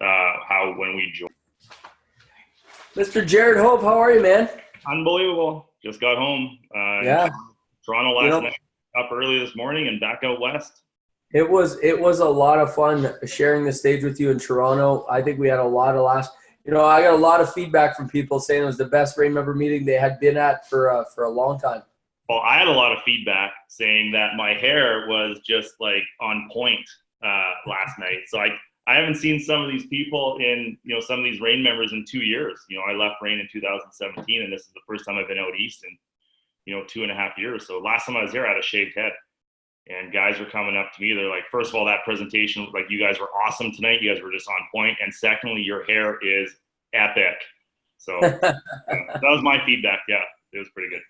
how when we joined. Mr. Jared Hope, how are you, man? Unbelievable. Just got home. Yeah. Toronto last night, up early this morning and back out west. It was a lot of fun sharing the stage with you in Toronto. I think we had a lot of laughs. I got a lot of feedback from people saying it was the best REIN member meeting they had been at for a long time. Well, I had a lot of feedback saying that my hair was just like on point last night. So I haven't seen some of these people in, some of these REIN members in 2 years. I left REIN in 2017, and this is the first time I've been out east in, 2.5 years. So last time I was here, I had a shaved head. And guys were coming up to me. They're like, first of all, that presentation, like, you guys were awesome tonight. You guys were just on point. And secondly, your hair is epic. So that was my feedback. Yeah, it was pretty good.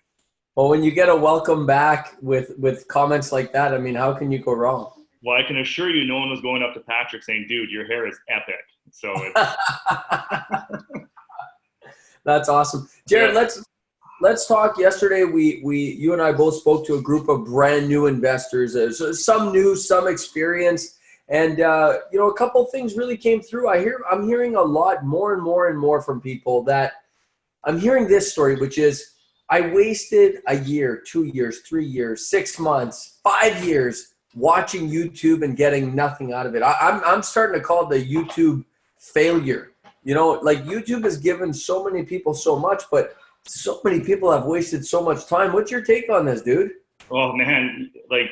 Well, when you get a welcome back with comments like that, I mean, how can you go wrong? Well, I can assure you no one was going up to Patrick saying, dude, your hair is epic. So That's awesome. Jared, yeah. Let's talk. Yesterday, you and I both spoke to a group of brand new investors. Some news, some experience, and a couple of things really came through. I'm hearing a lot more and more from people that I'm hearing this story, which is I wasted a year, 2 years, 3 years, 6 months, 5 years watching YouTube and getting nothing out of it. I'm starting to call it the YouTube failure. Like YouTube has given so many people so much, but so many people have wasted so much time. What's your take on this, dude? Oh man, like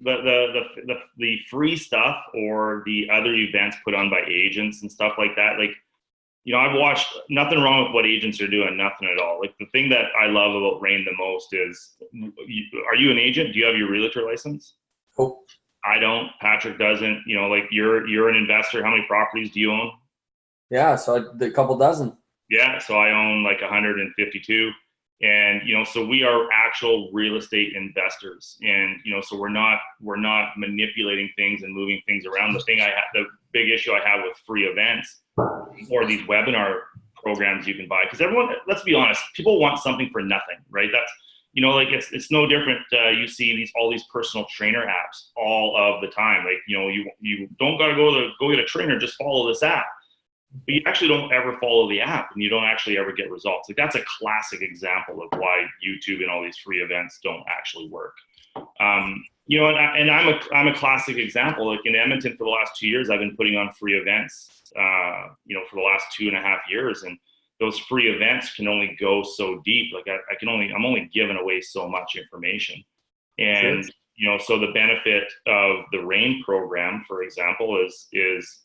the free stuff or the other events put on by agents and stuff like that. Like, I've watched, nothing wrong with what agents are doing, nothing at all. Like, the thing that I love about REIN the most is, are you an agent? Do you have your realtor license? Oh, I don't. Patrick doesn't. Like, you're an investor. How many properties do you own? Yeah, so a couple dozen. Yeah, so I own like 152, and so we are actual real estate investors, and so we're not manipulating things and moving things around. The big issue I have with free events or these webinar programs you can buy, because everyone, let's be honest, people want something for nothing, right? That's like it's no different. You see all these personal trainer apps all of the time. Like you don't gotta go get a trainer, just follow this app. But you actually don't ever follow the app, and you don't actually ever get results. Like, that's a classic example of why YouTube and all these free events don't actually work. And I'm a classic example. Like, in Edmonton for the last 2 years, I've been putting on free events, for the last 2.5 years. And those free events can only go so deep. Like, I'm only giving away so much information. And, sure. So the benefit of the REIN program, for example, is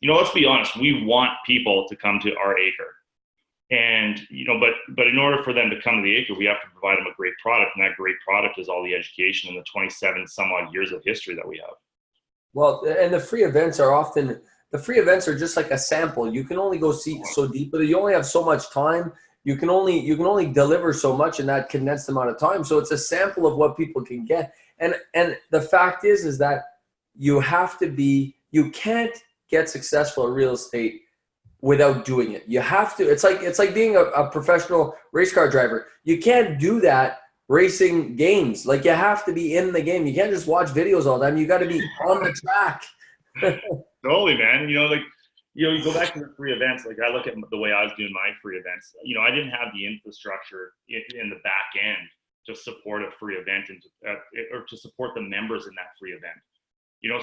let's be honest, we want people to come to our ACRE. And, but in order for them to come to the ACRE, we have to provide them a great product. And that great product is all the education and the 27 some odd years of history that we have. Well, and the free events are just like a sample. You can only go see so deep, but you only have so much time. You can only deliver so much in that condensed amount of time. So it's a sample of what people can get. And the fact is that you can't get successful in real estate without doing it. You have to. It's like being a professional race car driver. You can't do that racing games. Like, you have to be in the game. You can't just watch videos all the time. You got to be on the track. Totally, man. You go back to the free events. Like, I look at the way I was doing my free events. I didn't have the infrastructure in the back end to support a free event and or to support the members in that free event.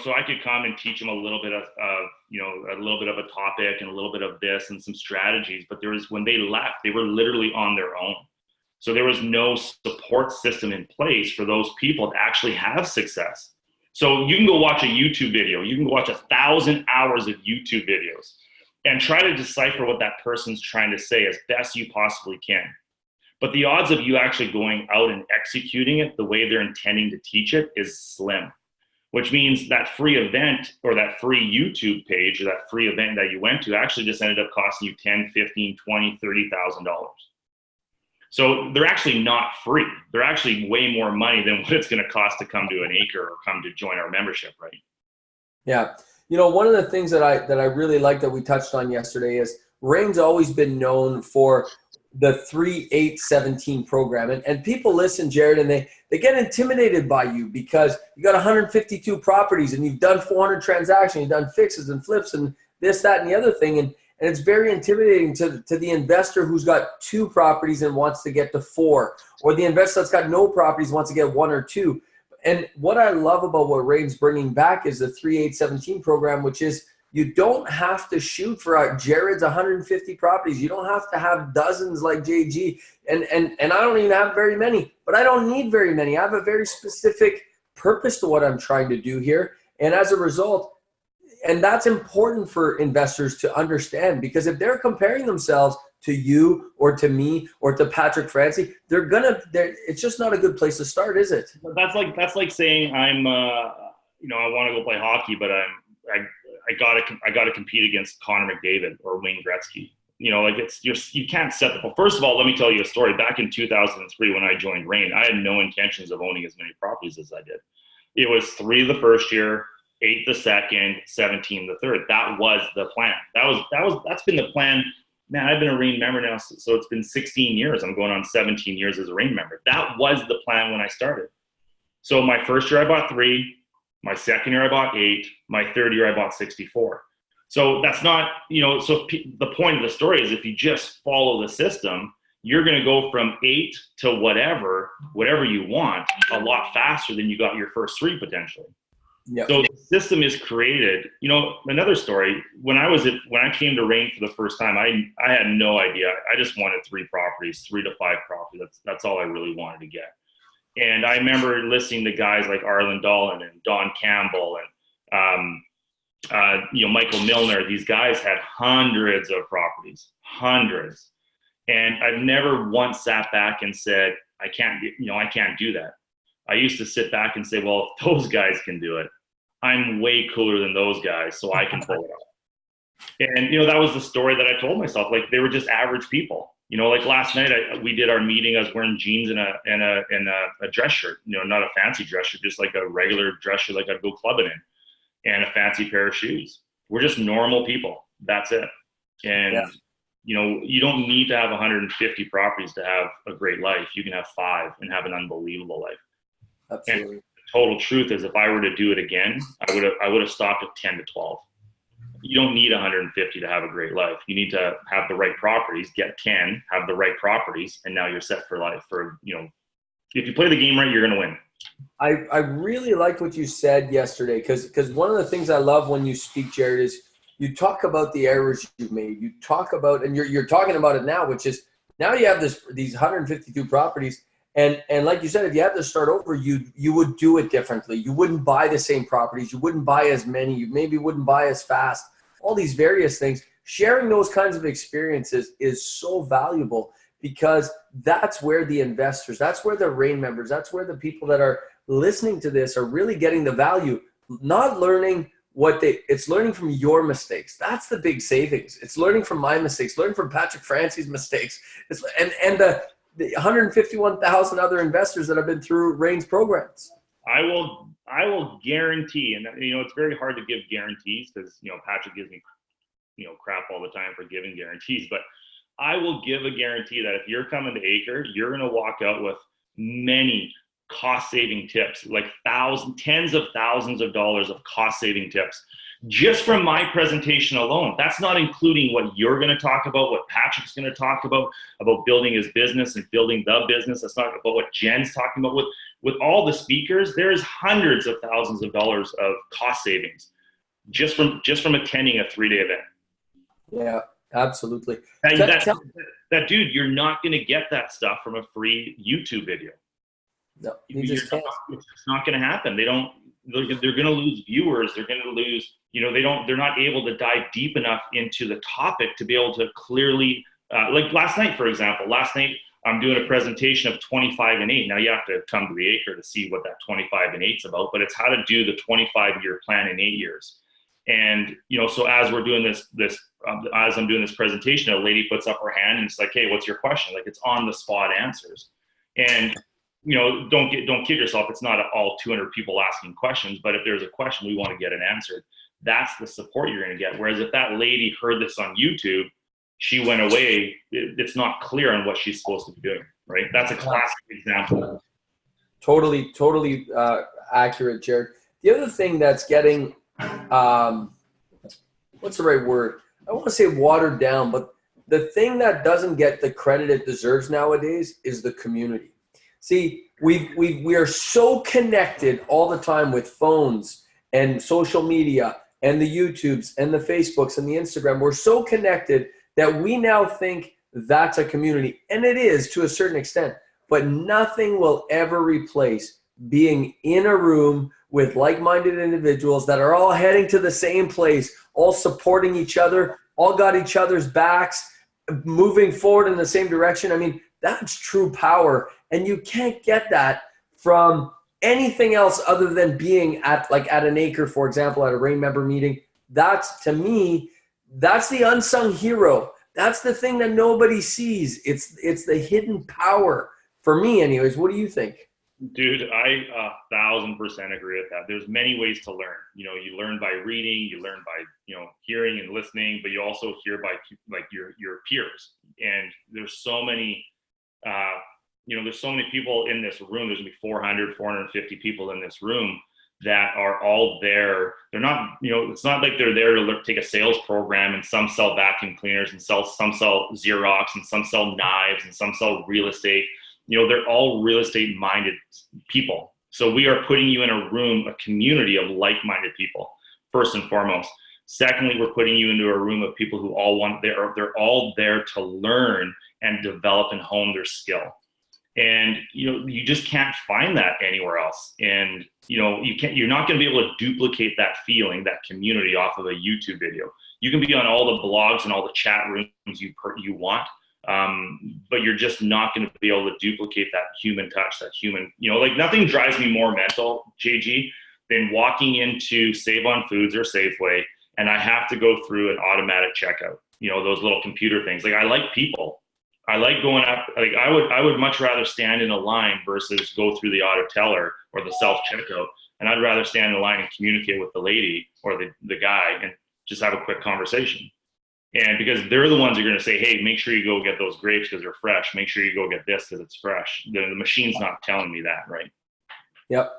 So I could come and teach them a little bit of a little bit of a topic and a little bit of this and some strategies. But when they left, they were literally on their own. So there was no support system in place for those people to actually have success. So you can go watch a YouTube video. You can go watch 1,000 hours of YouTube videos and try to decipher what that person's trying to say as best you possibly can. But the odds of you actually going out and executing it the way they're intending to teach it is slim, which means that free event or that free YouTube page or that free event that you went to actually just ended up costing you $10,000, $15,000, $20,000, $30,000. So they're actually not free. They're actually way more money than what it's going to cost to come to an ACRE or come to join our membership, right? Yeah. One of the things that I really like that we touched on yesterday is REIN's always been known for the 3-8-17 program. And people listen, Jared, and they get intimidated by you because you got 152 properties and you've done 400 transactions, you've done fixes and flips, and this, that, and the other thing. And it's very intimidating to the investor who's got 2 properties and wants to get to 4, or the investor that's got no properties wants to get 1 or 2. And what I love about what REIN's bringing back is the 3-8-17 program, which is you don't have to shoot for Jared's 150 properties. You don't have to have dozens like JG. And I don't even have very many, but I don't need very many. I have a very specific purpose to what I'm trying to do here. And as a result, and that's important for investors to understand, because if they're comparing themselves to you or to me or to Patrick Francie, it's just not a good place to start, is it? That's like saying I'm, I want to go play hockey, but I gotta compete against Connor McDavid or Wayne Gretzky. You can't set the. First of all, let me tell you a story. Back in 2003, when I joined REIN, I had no intentions of owning as many properties as I did. It was 3 the first year, 8 the second, 17 the third. That was the plan. That's been the plan. Man, I've been a REIN member now, so it's been 16 years. I'm going on 17 years as a REIN member. That was the plan when I started. So my first year I bought 3, my second year I bought 8, my third year I bought 64. So that's not, so the point of the story is if you just follow the system, you're going to go from 8 to whatever you want a lot faster than you got your first 3 potentially. Yep. So the system is created. Another story, when I came to REIN for the first time, I had no idea. I just wanted 3 properties, 3 to 5 properties. That's all I really wanted to get. And I remember listening to guys like Arlen Dolan and Don Campbell and Michael Milner. These guys had hundreds of properties, hundreds. And I've never once sat back and said, I can't do that. I used to sit back and say, well, if those guys can do it, I'm way cooler than those guys, so I can pull it off. And, that was the story that I told myself. Like, they were just average people. Like last night, we did our meeting. I was wearing jeans and a dress shirt, not a fancy dress shirt, just like a regular dress shirt like I'd go clubbing in, and a fancy pair of shoes. We're just normal people. That's it. And, you don't need to have 150 properties to have a great life. You can have 5 and have an unbelievable life. Absolutely. And the total truth is, if I were to do it again, I would have stopped at 10 to 12. You don't need 150 to have a great life. You need to have the right properties, get 10, have the right properties, and now you're set for life. If you play the game right, you're going to win. I really liked what you said yesterday, because one of the things I love when you speak, Jared, is you talk about the errors you've made. You talk about, and you're talking about it now, which is now you have these 152 properties. And like you said, if you had to start over, you would do it differently. You wouldn't buy the same properties. You wouldn't buy as many. You maybe wouldn't buy as fast. All these various things. Sharing those kinds of experiences is so valuable, because that's where the investors, that's where the REIN members, that's where the people that are listening to this are really getting the value. Not learning it's learning from your mistakes. That's the big savings. It's learning from my mistakes, learning from Patrick Francie's mistakes. And the 151,000 other investors that have been through REIN's programs. I will guarantee, and it's very hard to give guarantees because Patrick gives me crap all the time for giving guarantees, but I will give a guarantee that if you're coming to ACRE, you're going to walk out with many cost-saving tips, like tens of thousands of dollars of cost-saving tips, just from my presentation alone. That's not including what you're going to talk about, what Patrick's going to talk about building his business and building the business. That's not about what Jen's talking about. With all the speakers, there's hundreds of thousands of dollars of cost savings just from attending a 3-day event. Yeah, absolutely. That dude, you're not going to get that stuff from a free YouTube video. No, it's not going to happen. They're going to lose viewers. They're going to lose, they're not able to dive deep enough into the topic to be able to clearly, like last night, for example. Last night, I'm doing a presentation of 25 and 8. Now you have to come to the ACRE to see what that 25 and 8 is about, but it's how to do the 25-year plan in 8 years. And, so as we're doing this, as I'm doing this presentation, a lady puts up her hand and it's like, hey, what's your question? Like, it's on the spot answers. And, don't kid yourself. It's not all 200 people asking questions, but if there's a question, we want to get it answered. That's the support you're going to get. Whereas if that lady heard this on YouTube, she went away, it's not clear on what she's supposed to be doing, right? That's a classic example. Totally accurate, Jared. The other thing that's getting what's the right word? I want to say watered down, but the thing that doesn't get the credit it deserves nowadays is the community. See, we are so connected all the time with phones and social media and the YouTubes and the Facebooks and the Instagram. We're so connected that we now think that's a community. And it is to a certain extent, but nothing will ever replace being in a room with like-minded individuals that are all heading to the same place, all supporting each other, all got each other's backs, moving forward in the same direction. I mean, that's true power. And you can't get that from anything else other than being at an ACRE, for example, at a REIN member meeting. That's, to me, that's the unsung hero. That's the thing that nobody sees. It's the hidden power for me anyways. What do you think? Dude, I 1,000% agree with that. There's many ways to learn. You know, you learn by reading, you learn by, you know, hearing and listening, but you also hear by like your peers. And there's so many, you know, there's so many people in this room. There's gonna be 400, 450 people in this room that are all there. They're not, you know, it's not like they're there to take a sales program and some sell vacuum cleaners and some sell Xerox and some sell knives and some sell real estate. You know, they're all real estate minded people. So we are putting you in a room, a community of like-minded people, first and foremost. Secondly, we're putting you into a room of people who all want, they're all there to learn and develop and hone their skill. And, you know, you just can't find that anywhere else. And, you know, you're not going to be able to duplicate that feeling, that community off of a YouTube video. You can be on all the blogs and all the chat rooms you want. But you're just not going to be able to duplicate that human touch, that human, you know, like nothing drives me more mental, JG, than walking into Save on Foods or Safeway, and I have to go through an automatic checkout, you know, those little computer things. Like, I like people. I like going up, like I would much rather stand in a line versus go through the auto teller or the self checkout. And I'd rather stand in a line and communicate with the lady or the guy and just have a quick conversation. And because they're the ones who are going to say, hey, make sure you go get those grapes because they're fresh. Make sure you go get this because it's fresh. The machine's not telling me that, right? Yep.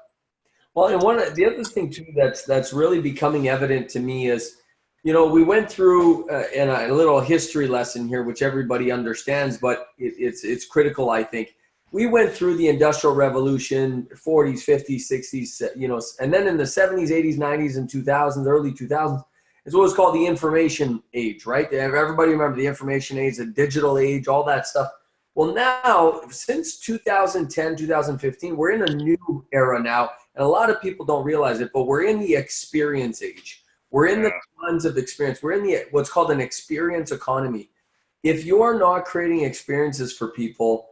Well, and the other thing too that's really becoming evident to me is, you know, we went through in a little history lesson here, which everybody understands, but it's critical, I think. We went through the Industrial Revolution, 40s, 50s, 60s, you know, and then in the 70s, 80s, 90s, and 2000s, early 2000s, is what was called the information age, right? Everybody remember the information age, the digital age, all that stuff. Well, now, since 2010, 2015, we're in a new era now, and a lot of people don't realize it, but we're in the experience age. We're in the tons of experience. We're in the what's called an experience economy. If you are not creating experiences for people,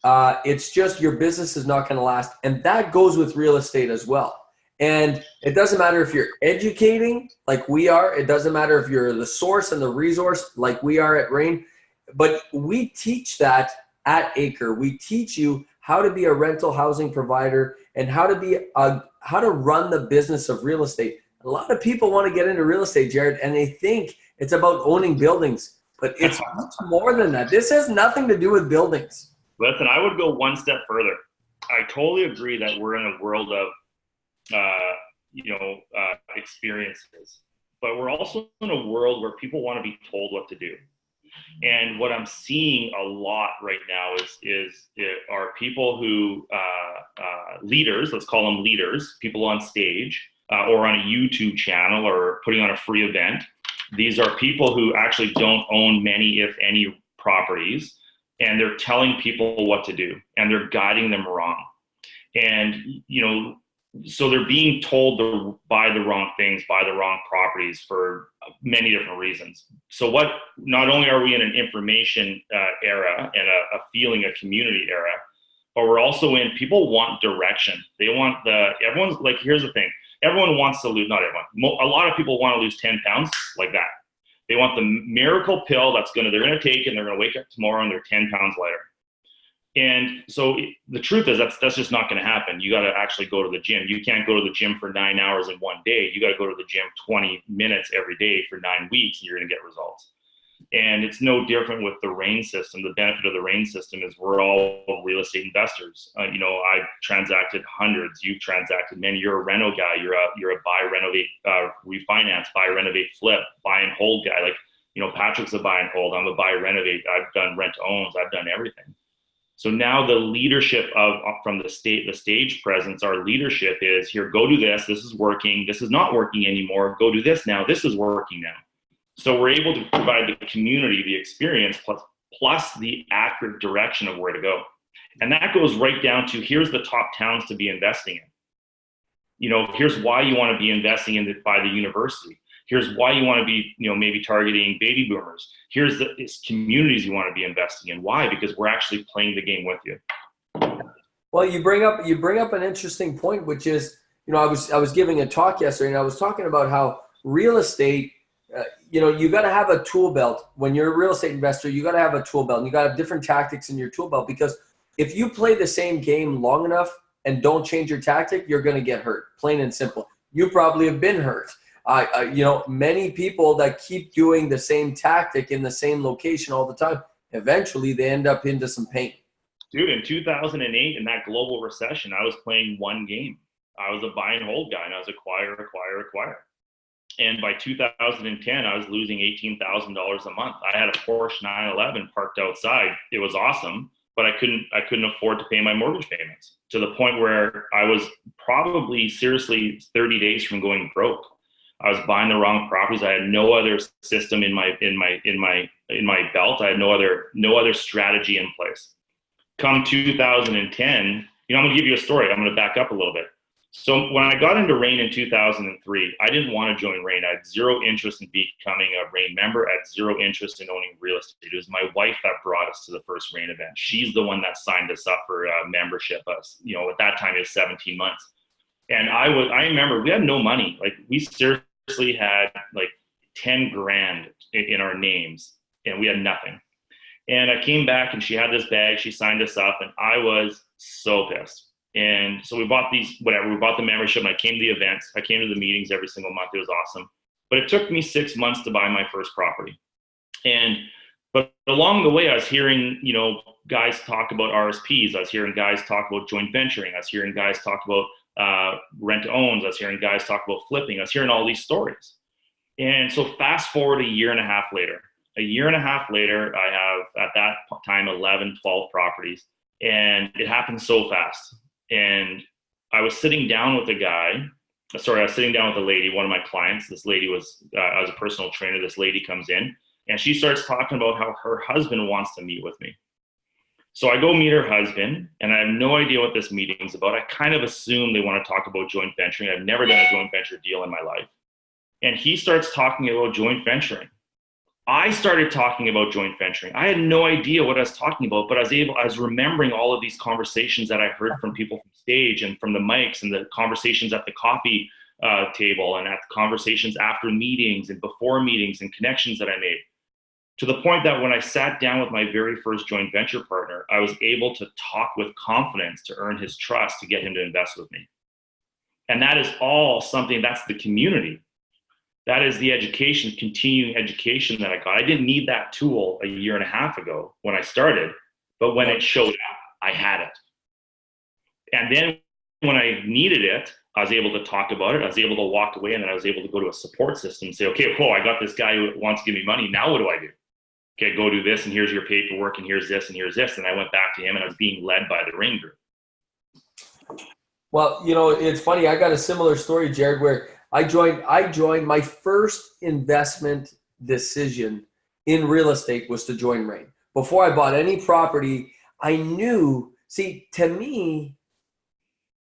it's just your business is not going to last. And that goes with real estate as well. And it doesn't matter if you're educating like we are. It doesn't matter if you're the source and the resource like we are at REIN. But we teach that at ACRE. We teach you how to be a rental housing provider and how to run the business of real estate. A lot of people want to get into real estate, Jared, and they think it's about owning buildings, but it's much more than that. This has nothing to do with buildings. Listen, I would go one step further. I totally agree that we're in a world of, experiences, but we're also in a world where people want to be told what to do. And what I'm seeing a lot right now are people who, leaders, let's call them leaders, people on stage, or on a YouTube channel or putting on a free event. These are people who actually don't own many, if any, properties, and they're telling people what to do, and they're guiding them wrong. And, you know, so they're being told to buy the wrong things, buy the wrong properties for many different reasons. So not only are we in an information era and a feeling, a community era, but we're also people want direction. They want everyone's like, here's the thing. Everyone wants to lose, not everyone. A lot of people want to lose 10 pounds like that. They want the miracle pill they're going to take, and they're going to wake up tomorrow and they're 10 pounds lighter. And so the truth is that's just not going to happen. You got to actually go to the gym. You can't go to the gym for 9 hours in one day. You got to go to the gym 20 minutes every day for 9 weeks, and you're going to get results. And it's no different with the REIN system. The benefit of the REIN system is we're all real estate investors. You know, I've transacted hundreds. You've transacted many. You're a reno guy. You're a buy, renovate, refinance, buy, renovate, flip, buy and hold guy. Like, you know, Patrick's a buy and hold. I'm a buy, renovate. I've done rent to owns. I've done everything. So now the leadership from the stage presence, our leadership is here. Go do this. This is working. This is not working anymore. Go do this now. This is working now. So we're able to provide the community the experience plus the accurate direction of where to go. And that goes right down to here's the top towns to be investing in. You know, here's why you want to be investing in by the university. Here's why you want to be, you know, maybe targeting baby boomers. Here's the communities you want to be investing in. Why? Because we're actually playing the game with you. Well, you bring up an interesting point, which is, you know, I was giving a talk yesterday, and I was talking about how real estate, you know, you got to have a tool belt. When you're a real estate investor, you got to have a tool belt, and you got to have different tactics in your tool belt, because if you play the same game long enough and don't change your tactic, you're going to get hurt, plain and simple. You probably have been hurt. You know, many people that keep doing the same tactic in the same location all the time, eventually they end up into some pain. Dude, in 2008, in that global recession, I was playing one game. I was a buy and hold guy, and I was acquire. And by 2010, I was losing $18,000 a month. I had a Porsche 911 parked outside. It was awesome, but I couldn't afford to pay my mortgage payments, to the point where I was probably seriously 30 days from going broke. I was buying the wrong properties. I had no other system in my belt. I had no other strategy in place. Come 2010, you know, I'm gonna give you a story. I'm gonna back up a little bit. So when I got into REIN in 2003, I didn't want to join REIN. I had zero interest in becoming a REIN member. I had zero interest in owning real estate. It was my wife that brought us to the first REIN event. She's the one that signed us up for membership. You know, at that time it was 17 months. And I remember we had no money. Like, we seriously had like 10 grand in our names, and we had nothing. And I came back, and she had this bag. She signed us up, and I was so pissed. And so we bought we bought the membership, and I came to the events. I came to the meetings every single month. It was awesome. But it took me 6 months to buy my first property. But along the way, I was hearing, you know, guys talk about RSPs. I was hearing guys talk about joint venturing. I was hearing guys talk about rent to owns. I was hearing guys talk about flipping. I was hearing all these stories. And so fast forward a year and a half later, I have at that time 11, 12 properties, and it happened so fast. And I was sitting down with a lady, one of my clients. This lady was, I was a personal trainer. This lady comes in, and she starts talking about how her husband wants to meet with me. So I go meet her husband, and I have no idea what this meeting's about. I kind of assume they want to talk about joint venturing. I've never done a joint venture deal in my life. And he starts talking about joint venturing. I started talking about joint venturing. I had no idea what I was talking about, but I was remembering all of these conversations that I heard from people from stage and from the mics, and the conversations at the coffee table, and at the conversations after meetings and before meetings, and connections that I made, to the point that when I sat down with my very first joint venture partner, I was able to talk with confidence to earn his trust to get him to invest with me. And that is all something, that's the community. That is the education, continuing education that I got. I didn't need that tool a year and a half ago when I started, but when it showed up, I had it. And then when I needed it, I was able to talk about it. I was able to walk away, and then I was able to go to a support system and say, okay, whoa, I got this guy who wants to give me money. Now what do I do? Okay, go do this, and here's your paperwork, and here's this, and here's this. And I went back to him, and I was being led by the REIN group. Well, you know, it's funny. I got a similar story, Jared, where I joined my first investment decision in real estate was to join REIN. Before I bought any property, I knew, to me,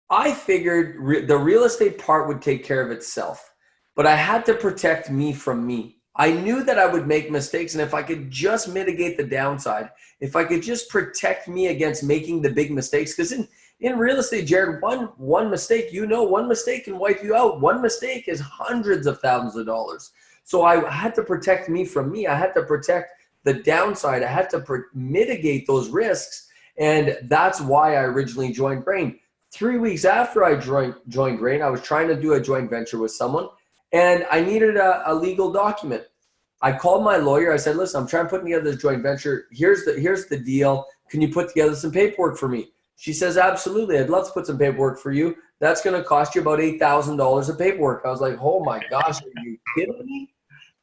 I figured the real estate part would take care of itself, but I had to protect me from me. I knew that I would make mistakes, and if I could just mitigate the downside, if I could just protect me against making the big mistakes, because in real estate, Jared, one mistake, one mistake can wipe you out. One mistake is hundreds of thousands of dollars. So I had to protect me from me. I had to protect the downside. I had to mitigate those risks. And that's why I originally joined REIN. 3 weeks after I joined REIN, I was trying to do a joint venture with someone, and I needed a legal document. I called my lawyer. I said, listen, I'm trying to put together this joint venture. Here's the deal. Can you put together some paperwork for me? She says, absolutely. I'd love to put some paperwork for you. That's going to cost you about $8,000 of paperwork. I was like, oh my gosh, are you kidding me?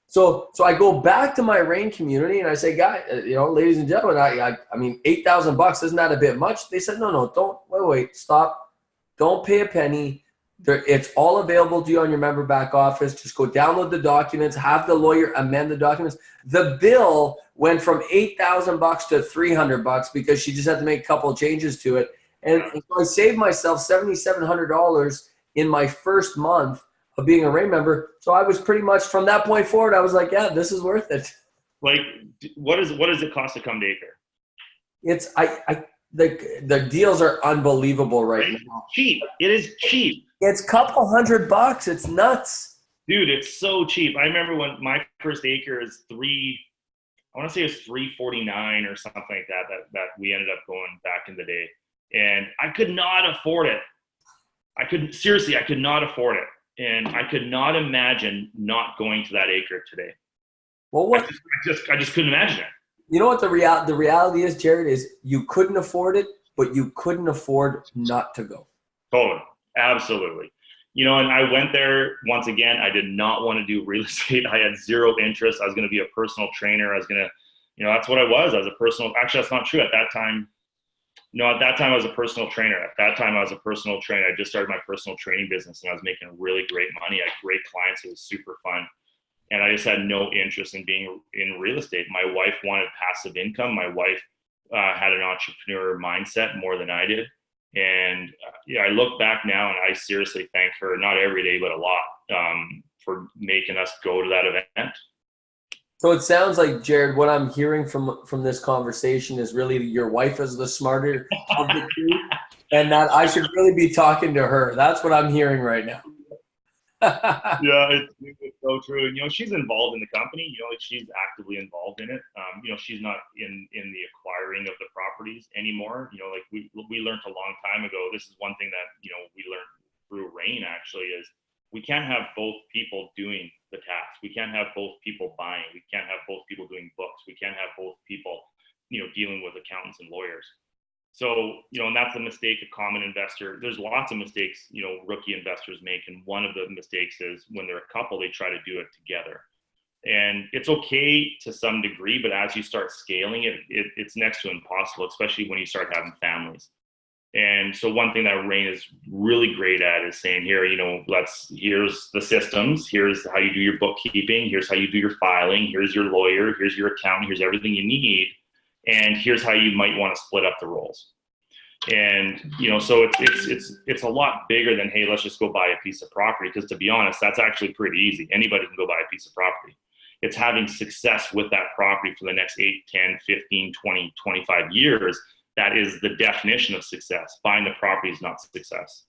So I go back to my REIN community and I say, guys, ladies and gentlemen, I mean, $8,000, isn't that a bit much? They said, no, don't, wait, stop. Don't pay a penny. It's all available to you on your member back office. Just go download the documents, have the lawyer amend the documents. The bill went from $8,000 to $300 because she just had to make a couple of changes to it. And so I saved myself $7,700 in my first month of being a REIN member. So I was pretty much, from that point forward, I was like, yeah, this is worth it. Like, what does it cost to come to ACRE? It's, the deals are unbelievable right now. Cheap. It is cheap. It's a couple $100. It's nuts. Dude, it's so cheap. I remember when my first acre is I want to say it was $349 or something like that we ended up going back in the day. And I could not afford it. I could not afford it. And I could not imagine not going to that acre today. Well, what? I just couldn't imagine it. You know what the reality is, Jared, is you couldn't afford it, but you couldn't afford not to go. Totally. Absolutely. And I went there once again. I did not want to do real estate. I had zero interest. I was going to be a personal trainer. I was going to, that's what I was. I was a personal, actually, that's not true at that time. No, at that time I was a personal trainer. I just started my personal training business and I was making really great money. I had great clients. It was super fun. And I just had no interest in being in real estate. My wife wanted passive income. My wife had an entrepreneur mindset more than I did. And I look back now and I seriously thank her, not every day, but a lot, for making us go to that event. So it sounds like, Jared, what I'm hearing from this conversation is really your wife is the smarter of the two, and that I should really be talking to her. That's what I'm hearing right now. Yeah, it's so true. And she's involved in the company. She's actively involved in it. She's not in the acquiring of the properties anymore. We learned a long time ago. This is one thing that we learned through REIN actually is we can't have both people doing the task. We can't have both people buying. We can't have both people doing books. We can't have both people dealing with accountants and lawyers. So, and that's a mistake a common investor, there's lots of mistakes, rookie investors make. And one of the mistakes is when they're a couple, they try to do it together. And it's okay to some degree, but as you start scaling it, it's next to impossible, especially when you start having families. And so one thing that REIN is really great at is saying here, here's the systems, here's how you do your bookkeeping, here's how you do your filing, here's your lawyer, here's your accountant, here's everything you need. And here's how you might want to split up the roles. And, so it's a lot bigger than, hey, let's just go buy a piece of property. Because to be honest, that's actually pretty easy. Anybody can go buy a piece of property. It's having success with that property for the next 8, 10, 15, 20, 25 years. That is the definition of success. Buying the property is not success.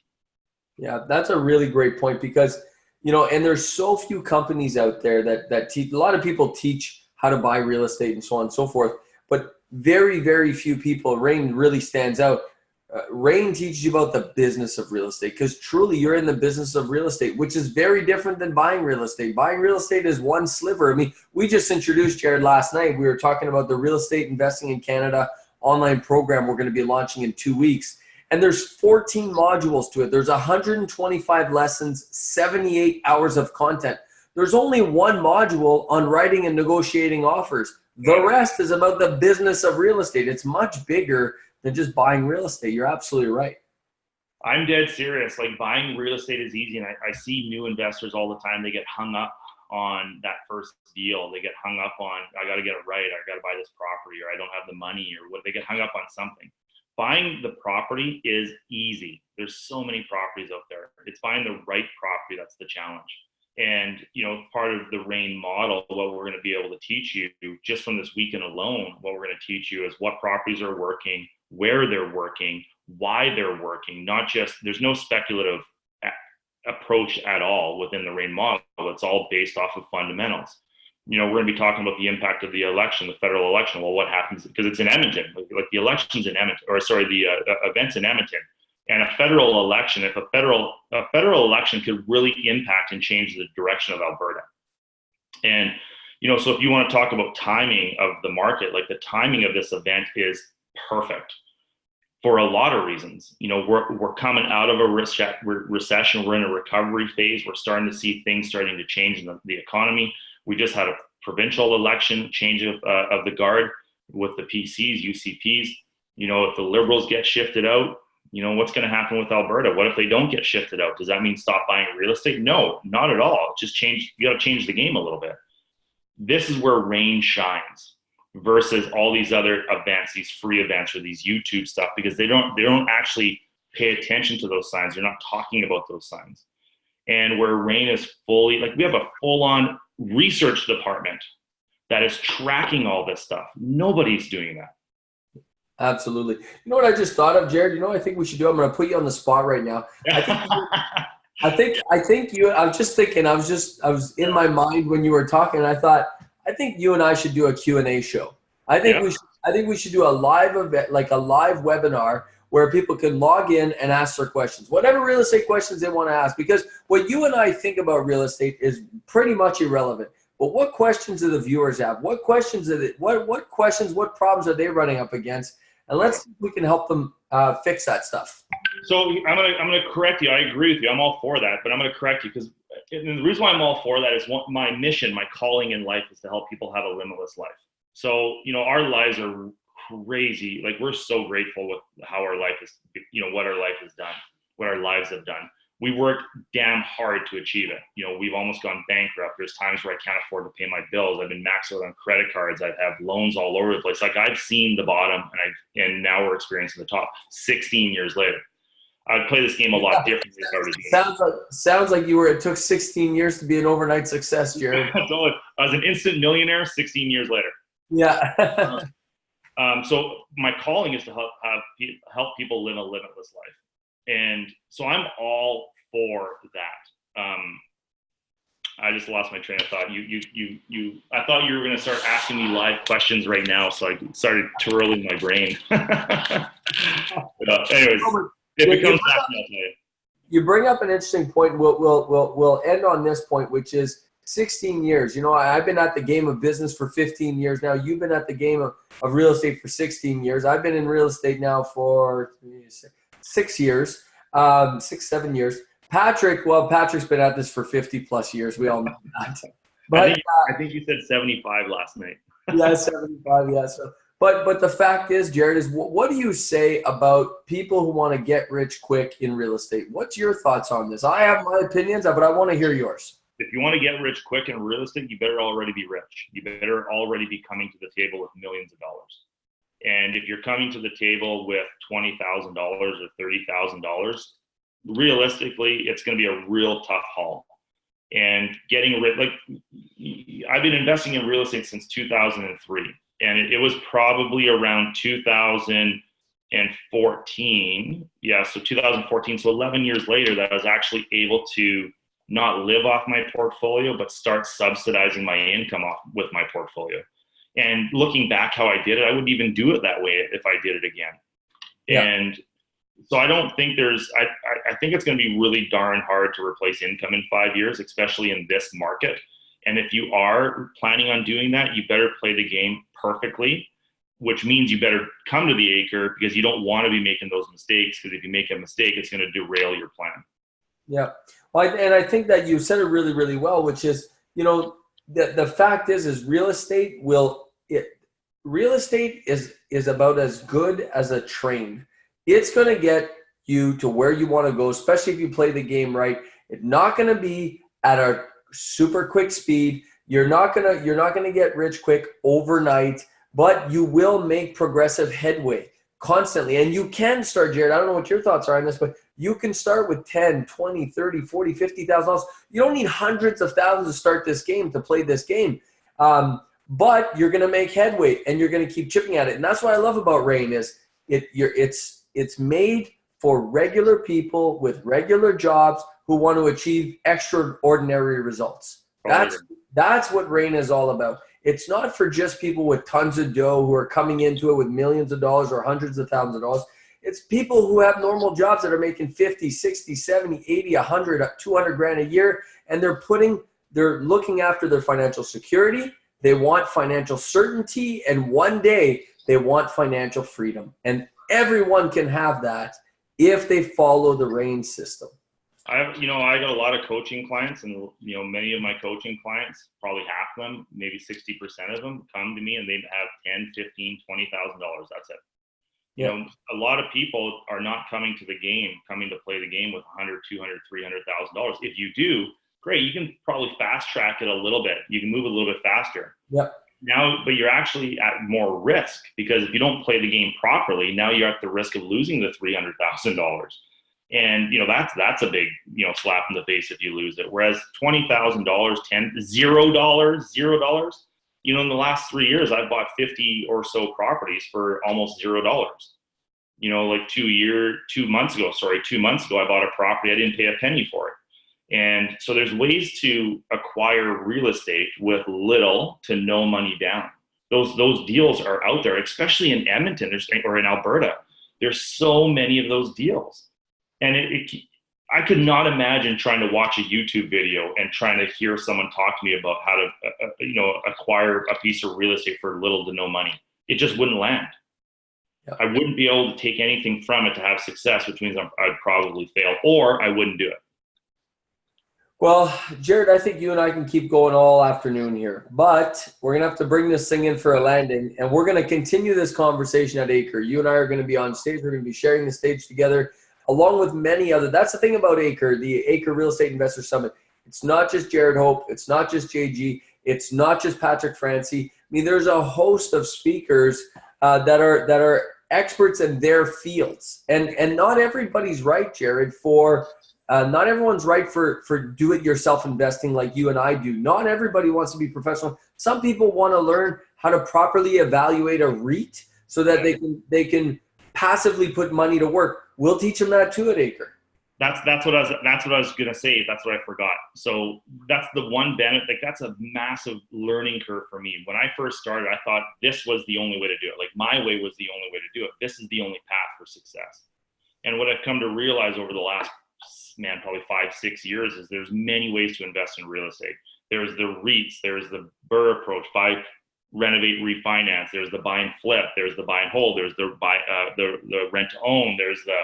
Yeah, that's a really great point because, and there's so few companies out there that teach. A lot of people teach how to buy real estate and so on and so forth. But very, very few people. REIN really stands out. REIN teaches you about the business of real estate because truly you're in the business of real estate, which is very different than buying real estate. Buying real estate is one sliver. I mean, we just introduced, Jared, last night. We were talking about the Real Estate Investing in Canada online program we're going to be launching in 2 weeks. And there's 14 modules to it. There's 125 lessons, 78 hours of content. There's only one module on writing and negotiating offers. The rest is about the business of real estate. It's much bigger than just buying real estate. You're absolutely right. I'm dead serious. Like buying real estate is easy. And I see new investors all the time. They get hung up on that first deal. They get hung up on, I got to get it right. I got to buy this property, or I don't have the money, or what. They get hung up on something. Buying the property is easy. There's so many properties out there. It's buying the right property that's the challenge. And, part of the REIN model, what we're going to be able to teach you just from this weekend alone, what we're going to teach you is what properties are working, where they're working, why they're working, not just, there's no speculative approach at all within the REIN model. It's all based off of fundamentals. We're going to be talking about the impact of the election, the federal election. Well, what happens, because it's in Edmonton, like the election's in Edmonton, the event's in Edmonton. And a federal election, if a federal election could really impact and change the direction of Alberta. And, So if you want to talk about timing of the market, like the timing of this event is perfect for a lot of reasons. We're coming out of a recession. We're in a recovery phase. We're starting to see things starting to change in the economy. We just had a provincial election change of the guard with the PCs, UCPs. If the Liberals get shifted out, what's going to happen with Alberta? What if they don't get shifted out? Does that mean stop buying real estate? No, not at all. Just change. You got to change the game a little bit. This is where REIN shines versus all these other events, these free events or these YouTube stuff, because they don't actually pay attention to those signs. They're not talking about those signs. And where REIN is fully, like, we have a full-on research department that is tracking all this stuff. Nobody's doing that. Absolutely. You know what I just thought of, Jared? I think we should do? I'm going to put you on the spot right now. I was in my mind when you were talking, and I thought, I think you and I should do a Q&A show. I think we should do a live event, like a live webinar where people can log in and ask their questions, whatever real estate questions they want to ask, because what you and I think about real estate is pretty much irrelevant. But what questions do the viewers have? What questions what problems are they running up against? And let's see if we can help them fix that stuff. So I'm gonna correct you. I agree with you. I'm all for that, but I'm gonna correct you because the reason why I'm all for that is my mission, my calling in life is to help people have a limitless life. So our lives are crazy. Like, we're so grateful with how our life is, what our life has done, what our lives have done. We worked damn hard to achieve it. We've almost gone bankrupt. There's times where I can't afford to pay my bills. I've been maxed out on credit cards. I have loans all over the place. Like, I've seen the bottom, and now we're experiencing the top 16 years later. I'd play this game a lot differently. Sounds like it took 16 years to be an overnight success, Jared. I was an instant millionaire 16 years later. Yeah. So my calling is to help people live a limitless life. And so I'm all for that. I just lost my train of thought. I thought you were going to start asking me live questions right now, so I started twirling my brain. Anyways, it becomes that. You bring up an interesting point. We'll end on this point, which is 16 years. I've been at the game of business for 15 years now. You've been at the game of real estate for 16 years. I've been in real estate now for 6 years, 7 years. Patrick's been at this for 50 plus years. We all know that. But I think you said 75 last night. Yeah, 75. Yeah. So, but the fact is, Jared, is what do you say about people who want to get rich quick in real estate? What's your thoughts on this? I have my opinions, but I want to hear yours. If you want to get rich quick in real estate, you better already be rich. You better already be coming to the table with millions of dollars. And if you're coming to the table with $20,000 or $30,000, realistically, it's going to be a real tough haul. And getting rich, like, I've been investing in real estate since 2003, and it was probably around 2014. Yeah, so 2014. So 11 years later, that I was actually able to not live off my portfolio, but start subsidizing my income with my portfolio. And looking back how I did it, I wouldn't even do it that way if I did it again. Yeah. And so I don't think I think it's going to be really darn hard to replace income in 5 years, especially in this market. And if you are planning on doing that, you better play the game perfectly, which means you better come to the ACRE, because you don't want to be making those mistakes, because if you make a mistake, it's going to derail your plan. Yeah. Well, and I think that you said it really, really well, which is, the fact is real estate is about as good as a train. It's going to get you to where you want to go, especially if you play the game right. It's not going to be at a super quick speed. You're not going to get rich quick overnight, but you will make progressive headway constantly. And you can start, Jared, I don't know what your thoughts are on this, but you can start with 10, 20, 30, 40, $50,000. You don't need hundreds of thousands to start this game, to play this game. But you're going to make headway, and you're going to keep chipping at it. And that's what I love about REIN is it's made for regular people with regular jobs who want to achieve extraordinary results. That's what REIN is all about. It's not for just people with tons of dough who are coming into it with millions of dollars or hundreds of thousands of dollars. It's people who have normal jobs that are making 50, 60, 70, 80, 100, 200 grand a year, and they're looking after their financial security. they want financial certainty, and one day they want financial freedom. And everyone can have that if they follow the REIN system. I got a lot of coaching clients, and many of my coaching clients, probably half of them, maybe 60% of them, come to me and they have $10,000, $15,000, $20,000. That's it. A lot of people are not coming to play the game with $100,000, $200,000, $300,000. If you do, great. You can probably fast track it a little bit. You can move a little bit faster. Yep. Now, but you're actually at more risk, because if you don't play the game properly, now you're at the risk of losing the $300,000. And, that's a big, slap in the face if you lose it. Whereas $20,000, $0, in the last 3 years, I've bought 50 or so properties for almost $0. Like 2 months ago, I bought a property. I didn't pay a penny for it. And so there's ways to acquire real estate with little to no money down. Those deals are out there, especially in Edmonton or in Alberta. There's so many of those deals. And I could not imagine trying to watch a YouTube video and trying to hear someone talk to me about how to, acquire a piece of real estate for little to no money. It just wouldn't land. Yeah. I wouldn't be able to take anything from it to have success, which means I'd probably fail, or I wouldn't do it. Well, Jared, I think you and I can keep going all afternoon here, but we're going to have to bring this thing in for a landing, and we're going to continue this conversation at ACRE. You and I are going to be on stage. We're going to be sharing the stage together, along with many other. That's the thing about ACRE, the ACRE Real Estate Investor Summit. It's not just Jared Hope. It's not just JG. It's not just Patrick Francie. I mean, there's a host of speakers that are experts in their fields, and not everybody's right, Jared, not everyone's right for do-it-yourself investing like you and I do. Not everybody wants to be professional. Some people want to learn how to properly evaluate a REIT so that they can passively put money to work. We'll teach them that too at ACRE. That's what I was gonna say. That's what I forgot. So that's the one benefit. Like, that's a massive learning curve for me. When I first started, I thought this was the only way to do it. Like, my way was the only way to do it. This is the only path for success. And what I've come to realize over the last probably 5-6 years is there's many ways to invest in real estate. There's the REITs, there's the BRRRR approach, buy, renovate, refinance. There's the buy and flip. There's the buy and hold. There's the rent to own. There's the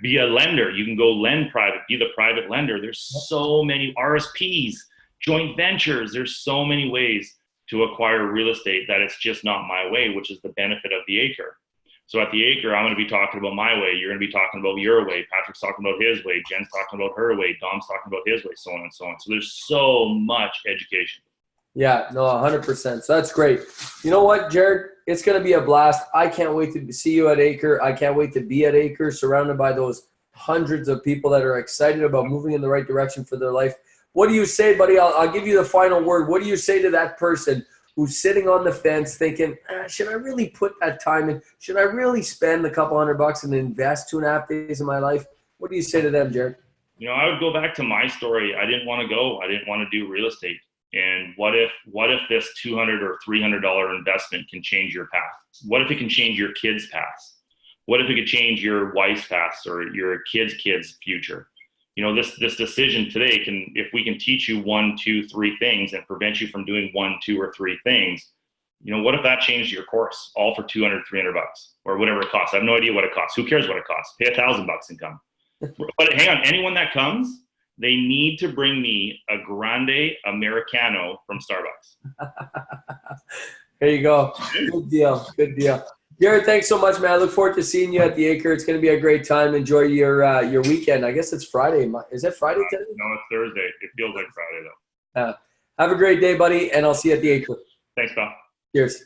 be a lender. You can go lend private, be the private lender. There's so many RSPs, joint ventures. There's so many ways to acquire real estate that it's just not my way, which is the benefit of the ACRE. So at the ACRE, I'm going to be talking about my way. You're going to be talking about your way. Patrick's talking about his way. Jen's talking about her way. Dom's talking about his way, so on and so on. So there's so much education. Yeah, no, 100%. So that's great. You know what, Jared? It's going to be a blast. I can't wait to see you at ACRE. I can't wait to be at ACRE, surrounded by those hundreds of people that are excited about moving in the right direction for their life. What do you say, buddy? I'll give you the final word. What do you say to that person who's sitting on the fence thinking, should I really put that time in? Should I really spend a couple $100 and invest 2.5 days of my life? What do you say to them, Jared? I would go back to my story. I didn't want to go. I didn't want to do real estate. And what if this $200 or $300 investment can change your path? What if it can change your kids' path? What if it could change your wife's path or your kids' future? This decision today if we can teach you 1, 2, 3 things and prevent you from doing 1, 2, or 3 things, what if that changed your course all for $200, $300 or whatever it costs? I have no idea what it costs. Who cares what it costs? Pay $1,000 and come. But hang on, anyone that comes, they need to bring me a grande Americano from Starbucks. There you go. Good deal. Good deal. Jared, thanks so much, man. I look forward to seeing you at the ACRE. It's going to be a great time. Enjoy your weekend. I guess it's Friday. Is it Friday today? No, it's Thursday. It feels like Friday, though. Have a great day, buddy, and I'll see you at the ACRE. Thanks, pal. Cheers.